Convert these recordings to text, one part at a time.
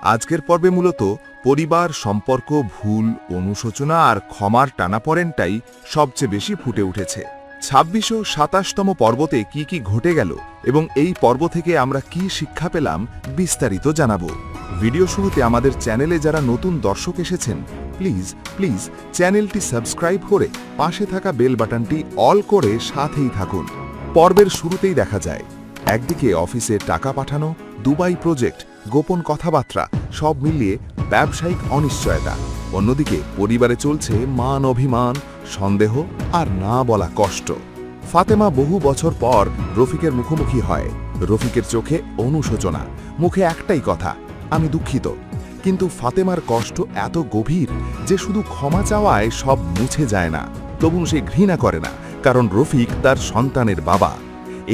আজকের পর্বে মূলত পরিবার, সম্পর্ক, ভুল, অনুশোচনা আর ক্ষমার টানাপড়েনটাই সবচেয়ে বেশি ফুটে উঠেছে। ২৬ ও ২৭তম পর্বতে কি কি ঘটে গেল এবং এই পর্ব থেকে আমরা কি শিক্ষা পেলাম বিস্তারিত জানাবো। ভিডিও শুরুতে আমাদের চ্যানেলে যারা নতুন দর্শক এসেছেন প্লিজ চ্যানেলটি সাবস্ক্রাইব করে পাশে থাকা বেল বাটনটি অল করে সাথেই থাকুন। পর্বের শুরুতেই দেখা যায় একদিকে অফিসে টাকা পাঠানো, দুবাই প্রজেক্ট, গোপন কথাবার্তা সব মিলিয়ে ব্যবসায়িক অনিশ্চয়তা। অন্যদিকে পরিবারে চলছে মান অভিমান, সন্দেহ আর না বলা কষ্ট। ফাতেমা বহু বছর পর রফিকের মুখোমুখি হয়। রফিকের চোখে অনুশোচনা, মুখে একটাই কথা, আমি দুঃখিত। কিন্তু ফাতেমার কষ্ট এত গভীর যে শুধু ক্ষমা চাওয়ায় সব মুছে যায় না। তবু সে ঘৃণা করে না, কারণ রফিক তার সন্তানের বাবা।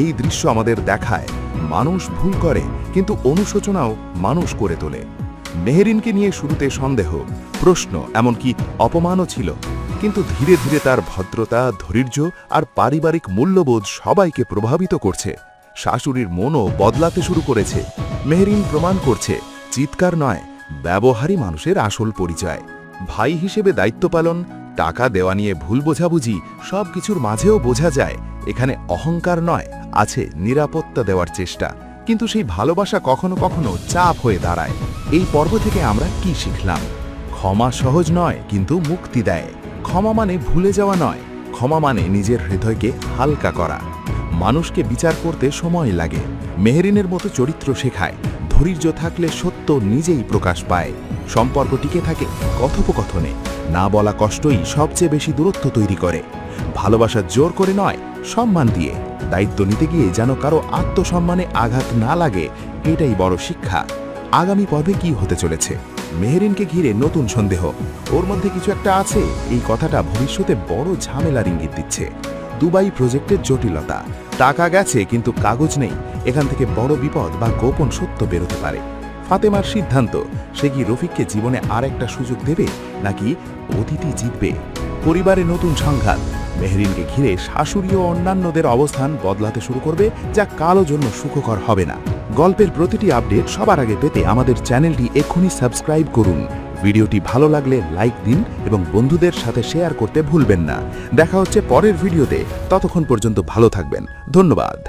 এই দৃশ্য আমাদের দেখায় মানুষ ভুল করে, কিন্তু অনুশোচনাও মানুষ করে তোলে। মেহেরিনকে নিয়ে শুরুতে সন্দেহ, প্রশ্ন, এমনকি অপমানও ছিল, কিন্তু ধীরে ধীরে তার ভদ্রতা, ধৈর্য আর পারিবারিক মূল্যবোধ সবাইকে প্রভাবিত করছে। শাশুড়ির মনও বদলাতে শুরু করেছে। মেহেরিন প্রমাণ করছে চিৎকার নয়, ব্যবহারই মানুষের আসল পরিচয়। ভাই হিসেবে দায়িত্ব পালন, টাকা দেওয়া নিয়ে ভুল বোঝাবুঝি সবকিছুর মাঝেও বোঝা যায় এখানে অহংকার নয়, আছে নিরাপত্তা দেওয়ার চেষ্টা। কিন্তু সেই ভালোবাসা কখনো কখনো চাপ হয়ে দাঁড়ায়। এই পর্ব থেকে আমরা কি শিখলাম? ক্ষমা সহজ নয়, কিন্তু মুক্তি দেয়। ক্ষমা মানে ভুলে যাওয়া নয়, ক্ষমা মানে নিজের হৃদয়কে হালকা করা। মানুষকে বিচার করতে সময় লাগে। মেহেরিনের মতো চরিত্র শেখায় ধৈর্য থাকলে সত্য নিজেই প্রকাশ পায়। সম্পর্ক টিকে থাকে কথোপকথনে, না বলা কষ্টই সবচেয়ে বেশি দূরত্ব তৈরি করে। ভালোবাসা জোর করে নয়, সম্মান দিয়ে। দায়িত্ব নিতে গিয়ে যেন কারো আত্মসম্মানে আঘাত না লাগে, এটাই বড় শিক্ষা। আগামী পর্বে কি হতে চলেছে? মেহেরিনকে ঘিরে নতুন সন্দেহ, ওর মধ্যে কিছু একটা আছে, এই কথাটা ভবিষ্যতে বড় ঝামেলার ইঙ্গিত দিচ্ছে। দুবাই প্রজেক্টের জটিলতা, টাকা গেছে কিন্তু কাগজ নেই, এখান থেকে বড় বিপদ বা গোপন সত্য বেরোতে পারে। ফাতেমার সিদ্ধান্ত, সে কি রফিককে জীবনে আর একটা সুযোগ দেবে নাকি অতিথি জিতবে? পরিবারে নতুন সংঘাত, মেহেরিনকে ঘিরে শাশুড়ি ও অন্যান্যদের অবস্থান বদলাতে শুরু করবে, যা কারো জন্য সুখকর হবে না। গল্পের প্রতিটি আপডেট সবার আগে পেতে আমাদের চ্যানেলটি এক্ষুনি সাবস্ক্রাইব করুন। ভিডিওটি ভালো লাগলে লাইক দিন এবং বন্ধুদের সাথে শেয়ার করতে ভুলবেন না। দেখা হচ্ছে পরের ভিডিওতে, ততক্ষণ পর্যন্ত ভালো থাকবেন। ধন্যবাদ।